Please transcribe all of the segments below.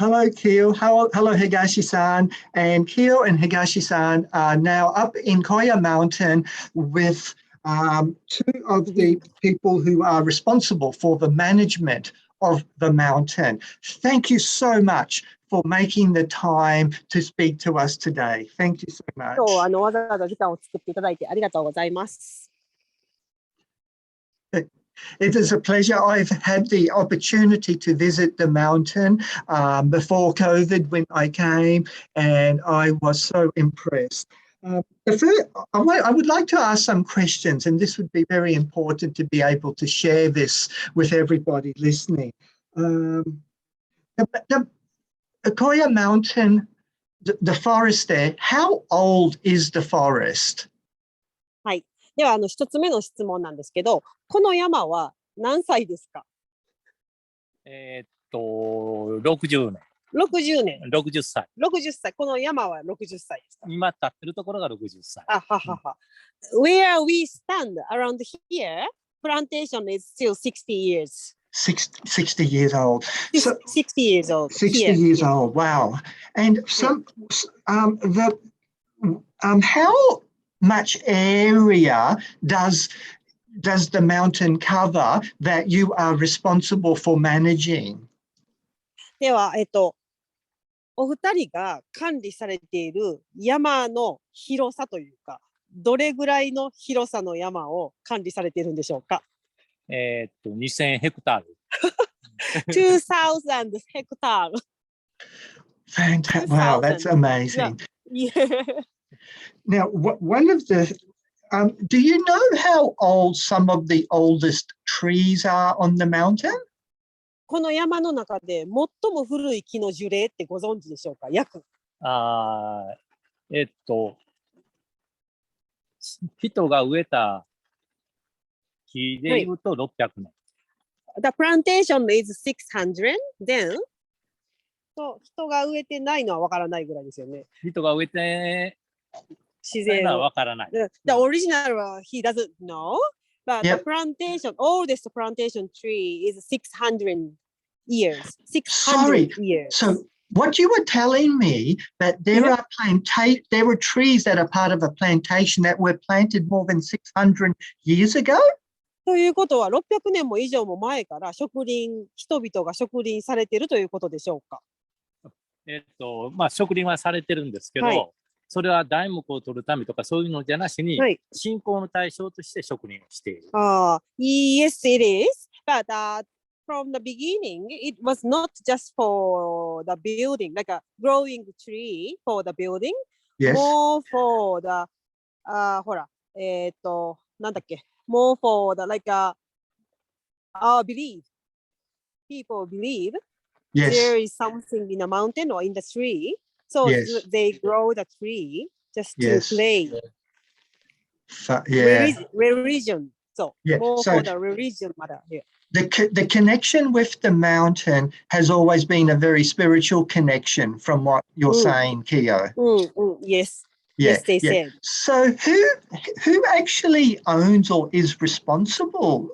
Hello, Kiyo. Hello, Higashi-san. And Kiyo and Higashi-san are now up in Kōya Mountain with two of the people who are responsible for the management of the mountain. Thank you so much for making the time to speak to us today. Thank you so much. わざわざ時間を作っていただいてありがとうございます。It is a pleasure. I've had the opportunity to visit the mountain before COVID when I came, and I was so impressed. I would like to ask some questions, and this would be very important to be able to share this with everybody listening. The Kōya Mountain, the forest there, how old is the forest? はい。では一つ目の質問なんですけど、この山は何歳ですか？60年。60年。60歳。60歳。この山は60歳ですか？今立ってるところが60歳。あははは。Where we stand around here, plantation is still 60 years. 60 years old. So, 60 years old. 60 here. years old. Wow. And some how much area does the mountain cover that you are responsible for managing? では、お二人が管理されている山の広さというか、どれぐらいの広さの山を管理されているんでしょうか2000ヘクタール。2000 hectares. Fantastic. Wow, that's amazing. Yeah. Now, one of the, do you know how old some of the oldest trees are on the mountain? この山の中で最も古い木の樹齢ってご存知でしょうか約。人が植えた木でいうと600年。The plantation is 600, then 人が植えてないのはわからないぐらいですよね。人が植えて自然はわからない。The original he doesn't know, but the plantation, oldest plantation tree is 600 years. 600 years. So what you were telling me that there are trees that are part of a plantation that were planted more than 600 years ago? ということは600年も以上も前から人々が植林されているということでしょうか。まあ植林はされてるんですけど、それは材木を取るためとかそういうのじゃなしに、信仰の対象として植林をしている。Yes, it is. But from the beginning, it was not just for the building, like a growing tree for the building, more for the ほら、なんだっけ、more for the like believe. People believe there is something in a mountain or in the tree, so they grow the tree just to play. Religion. So more for the religion matter here. The connection with the mountain has always been a very spiritual connection from what you're saying, Kiyo. Yes. Yes, they said. So who actually owns or is responsible?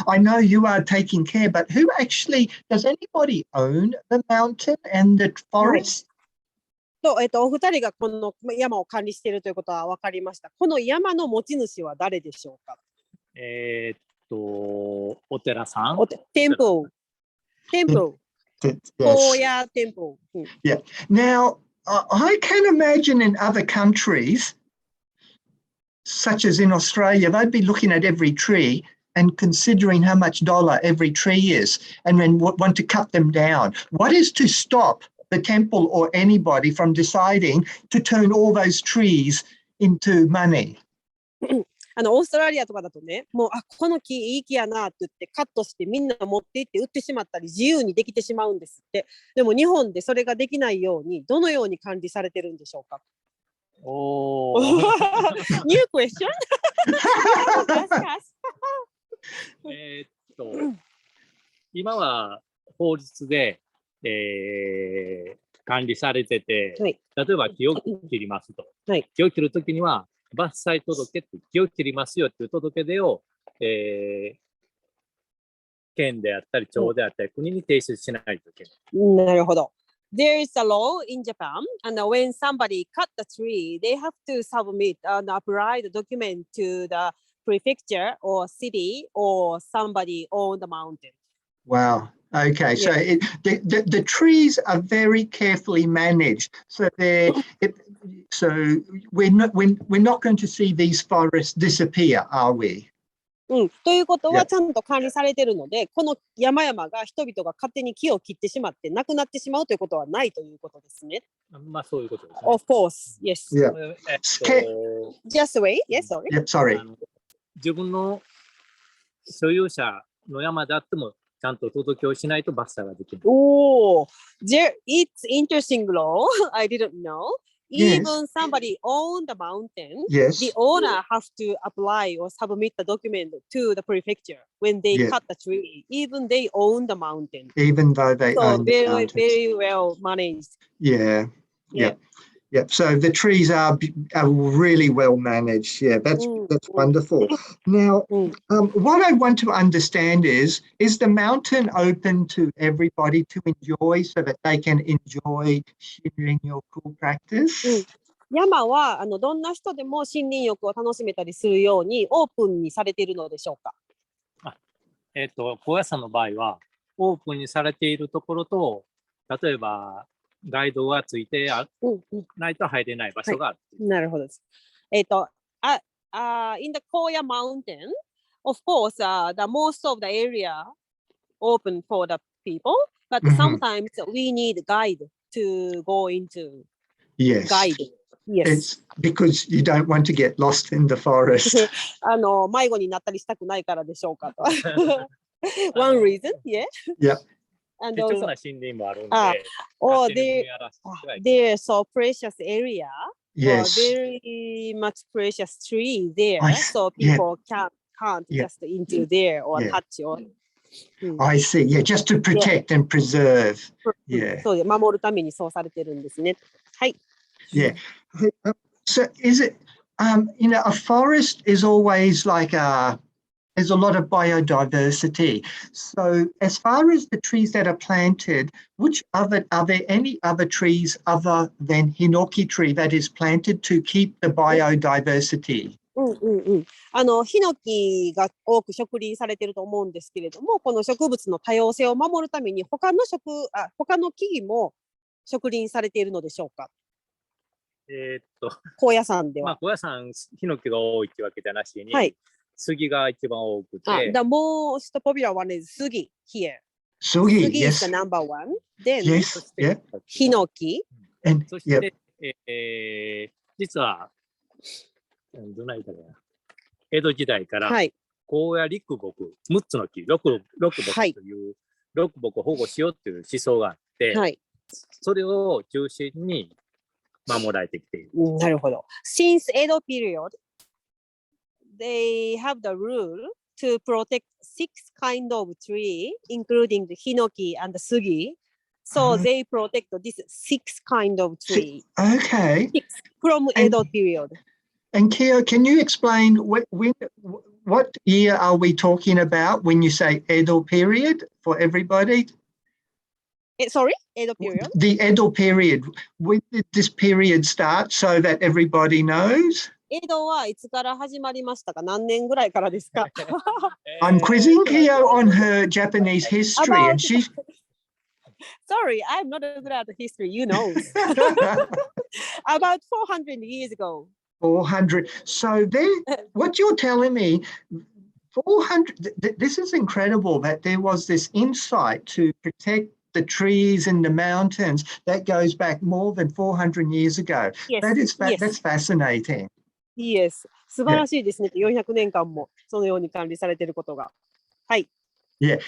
I know you are taking care, but does anybody own the mountain and the forest? お二人がこの山を管理しているということは分かりました。この山の持ち主は誰でしょうかお寺さん。Temple. Kōya temple. Yeah. Now, I can imagine in other countries, such as in Australia, they'd be looking at every tree and considering how much dollar every tree is and then want to cut them down. What is to stop the temple or anybody from deciding to turn all those trees into money? オーストラリアとかだとね、もうこの木いい木やなって言ってカットしてみんな持って行って売ってしまったり自由にできてしまうんですって。でも日本でそれができないようにどのように管理されてるんでしょうか。New question? 今は法律で、管理されてて、例えば木を切りますと。木を切るときには伐採届って木を切りますよっていう届け出を、県であったり町であったり国に提出しないといけない。なるほど。there is a law in Japan, and when somebody cut the tree, they have to submit and apply the document to the prefecture or city or somebody on the mountain. Wow. Okay, so the trees are very carefully managed. So we're not going to see these forests disappear, are we? ということはちゃんと管理されているので、この山々が人々が勝手に木を切ってしまってなくなってしまうということはないということですね。まあそういうことですね。Of course, yes. Just wait. Yes, sorry. Sorry. 自分の所有者の山であってもちゃんと届けをしないと伐採ができない。Oh, it's interesting law. I didn't know. Even somebody own the mountain, the owner has to apply or submit the document to the prefecture when they cut the tree. Even they own the mountain. Even though they own the mountains. Very well managed. Yeah. So the trees are really well managed. Yeah, that's wonderful. Now, what I want to understand is the mountain open to everybody to enjoy so that they can enjoy shinrin-yoku practice? 山はどんな人でも森林浴を楽しめたりするようにオープンにされているのでしょうか？高野山の場合はオープンにされているところと、例えばガイドがついてないと入れない場所がある。なるほどです。in the Kōya Mountain, of course, the most of the area open for the people, but sometimes we need guide to go into. Yes. Guide. Yes. It's because you don't want to get lost in the forest. 迷子になったりしたくないからでしょうかと。One reason, yeah. Yeah. And 貴重な also, 森林もあるんで、there's so precious area. Yes. Very much precious tree there, so people can't just into there or touch or. I see. Yeah, just to protect and preserve. Yeah. そうで守るためにそうされてるんですね。はい。Yeah. So is it, a forest is always like there's a lot of biodiversity. So as far as the trees that are planted, are there any other trees other than hinoki tree that is planted to keep the biodiversity? ヒノキが多く植林されていると思うんですけれども、この植物の多様性を守るために他の木々も植林されているのでしょうか？高野山では。高野山、ヒノキが多いというわけじゃなしに、杉が一番多くて。The most popular one is 杉 here. 杉 is the number one. Then, ヒノキ。そして、実は、どないだろうな。江戸時代から、高野陸木、6つの木、六木という六木を保護しようという思想があって、それを中心に守られてきている。なるほど。Since Edo period, they have the rule to protect 6 kind of tree, including the hinoki and the sugi. So they protect this 6 kind of tree. Okay. From Edo period. And Kiyo, can you explain what year are we talking about when you say Edo period for everybody? Sorry, Edo period? The Edo period. When did this period start so that everybody knows? 江戸はいつから始まりましたか？何年ぐらいからですか？ I'm quizzing Kiyo on her Japanese history and she... Sorry, I'm not good at history, you know. About 400 years ago. 400. So then, what you're telling me, 400, this is incredible that there was this insight to protect the trees and the mountains that goes back more than 400 years ago. Yes, that's fascinating. Yes. 素晴らしいですね。400年間もそのように管理されていることが。はい。Yeah.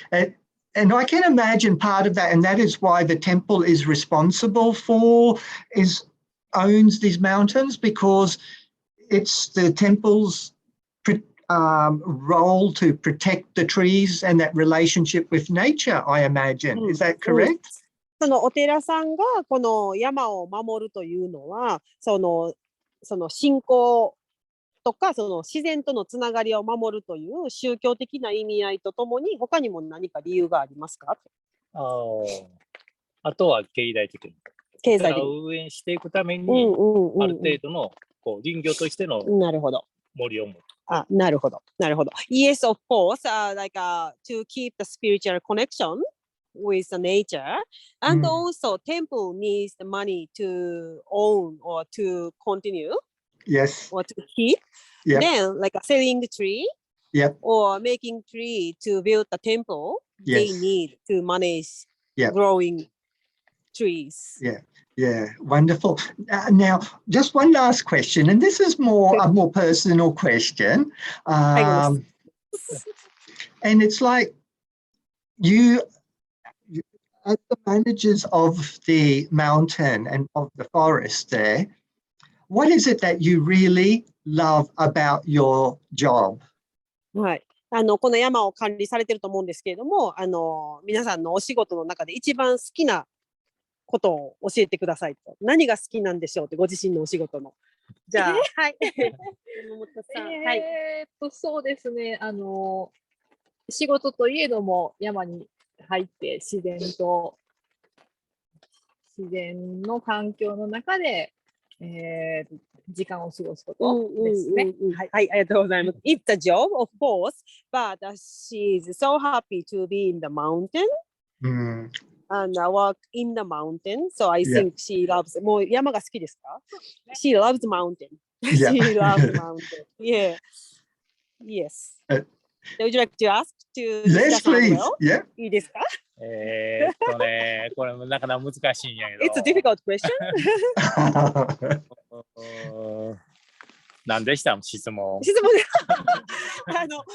And I can imagine part of that, and that is why the temple is responsible owns these mountains, because it's the temple's role to protect the trees and that relationship with nature, I imagine. Is that correct? そのお寺さんがこの山を守るというのは、その信仰とかその自然とのつながりを守るという宗教的な意味合いとともに、他にも何か理由がありますか？あとは経済的に。経済的に。運営していくために、ある程度のこう林業としての森を持つ。なるほど。なるほど。Yes, of course, like to keep the spiritual connection with the nature, and also temple needs the money to own or to continue. Yes. Or to keep. Yep. Then, like selling the tree. Yep. Or making tree to build the temple. Yes. They need to manage Yep. growing trees. Yeah. Yeah, wonderful. Now, just one last question, and this is a more personal question. And it's like you, as the managers of the mountain and of the forest there, what is it that you really love about your job? はい。この山を管理されてると思うんですけれども、皆さんのお仕事の中で一番好きなことを教えてくださいと。何が好きなんでしょうって、ご自身のお仕事の。じゃあ、はい。山本さん。はい。そうですね。仕事といえども山に入って自然の環境の中で、時間を過ごすことですね。はい、ありがとうございます。It's a job, of course, but she's so happy to be in the mountain. And work in the mountain. So I think she loves, もう山が好きですか？ She loves mountain. She loves mountain. Yeah. Yes. Would you like to ask to Yes, please. Yeah. いいですか？これなかなか難しいんやけど。It's a difficult question. 何でした質問？質問で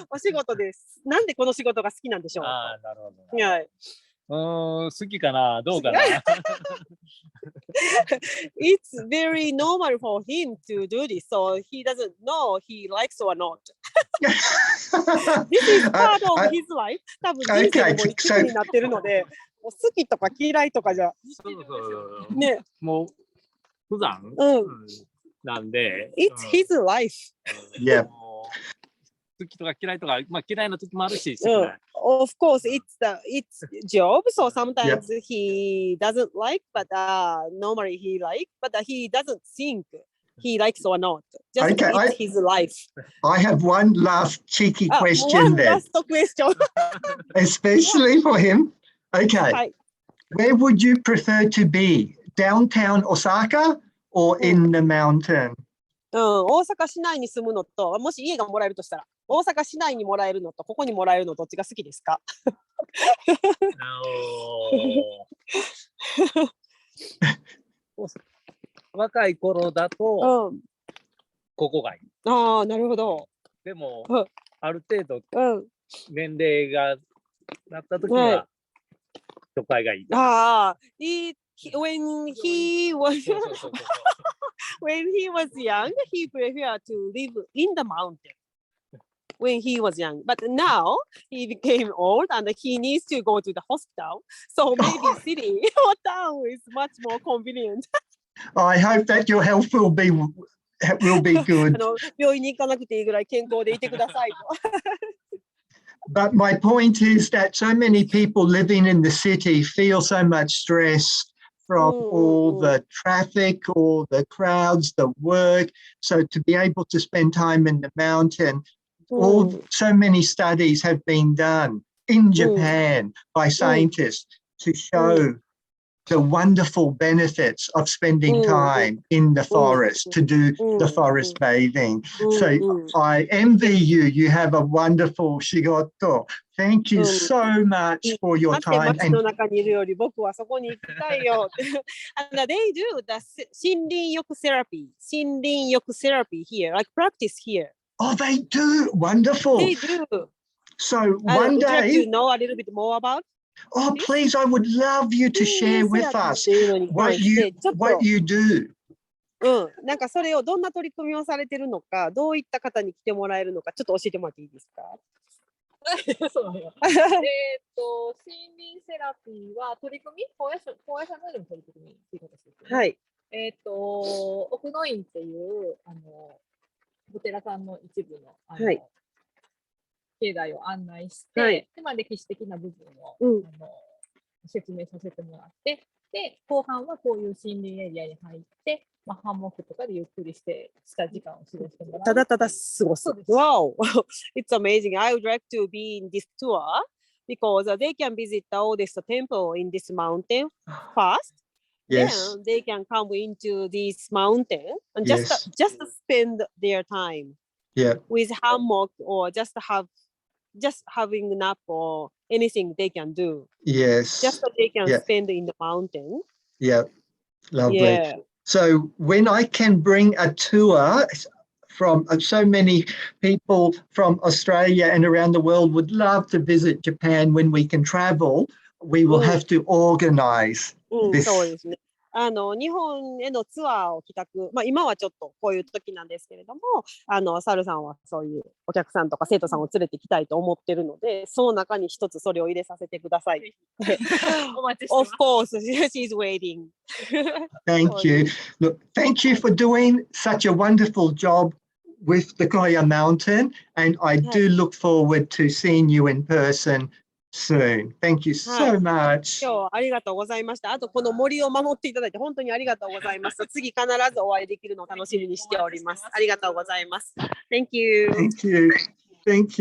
お仕事です。なんでこの仕事が好きなんでしょう？なるほど。はい。好きかなどうかなIt's very normal for him to do this, so he doesn't know he likes or not. This is part of his life. 多分人生のもう一部になってるので、好きとか嫌いとかじゃ。そうね。もう普段なんで。It's his life. Yeah. 好きとか嫌いとか、まあ嫌いな時もあるし。Of course, it's job. So sometimes he doesn't like, but normally he like, but he doesn't think he likes or not. Just it's his life. I have one last cheeky question there. One last question. Especially for him. Okay. Where would you prefer to be? Downtown Osaka or in the mountain? 大阪市内に住むのと、もし家がもらえるとしたら、大阪市内にもらえるのと、ここにもらえるのどっちが好きですか？若い頃だと、ここがいい。なるほど。でも、ある程度、年齢がなった時は、都会がいい。When he was when he was young, he preferred to live in the mountain. When he was young, but now he became old and he needs to go to the hospital. So maybe city or town is much more convenient. I hope that your health will be good. 病院に行かなくていいぐらい健康でいてくださいと。But my point is that so many people living in the city feel so much stress from all the traffic, all the crowds, the work. So to be able to spend time in the mountain, so many studies have been done in Japan by scientists to show the wonderful benefits of spending time in the forest to do the forest bathing. So I envy you. You have a wonderful shigoto. Thank you so much for your time. And they do the shinrin-yoku therapy here, like practice here. Oh, they do. Wonderful. They do. So one day, would you like to know a little bit more about? Oh, please, I would love you to share with us what you do. なんかそれをどんな取り組みをされてるのか、どういった方に来てもらえるのか、ちょっと教えてもらっていいですか？そうよ。森林セラピーは取り組み、高野山の取り組みっていうことですね。はい。奥の院っていうお寺さんの一部の境内を案内して、で歴史的な部分を、説明させてもらって、で、後半はこういう森林エリアに入って、まあ、ハンモックとかでゆっくりした時間を過ごしてもらう。ただただ過ごす。Wow! It's amazing. I would like to be in this tour because they can visit all this temple in this mountain first. Yes. Then they can come into this mountain and Yes. just spend their time with hammock or just having nap or anything they can do. Yes. Just so they can spend in the mountain. Yeah. Lovely. Yeah. So when I can bring a tour from so many people from Australia and around the world would love to visit Japan when we can travel, we will have to organize this. そうですね。日本へのツアーを企画、まあ今はちょっとこういう時なんですけれども、サルさんはそういうお客さんとか生徒さんを連れてきたいと思ってるので、その中に一つそれを入れさせてください。お待ちしてます。Of course, she's waiting. Thank you. Look, thank you for doing such a wonderful job with the Kōya Mountain, and I do look forward to seeing you in person soon. Thank you so much. 今日はありがとうございました。あとこの森を守っていただいて本当にありがとうございます。次必ずお会いできるのを楽しみにしております。ありがとうございます。Thank you. Thank you. Thank you.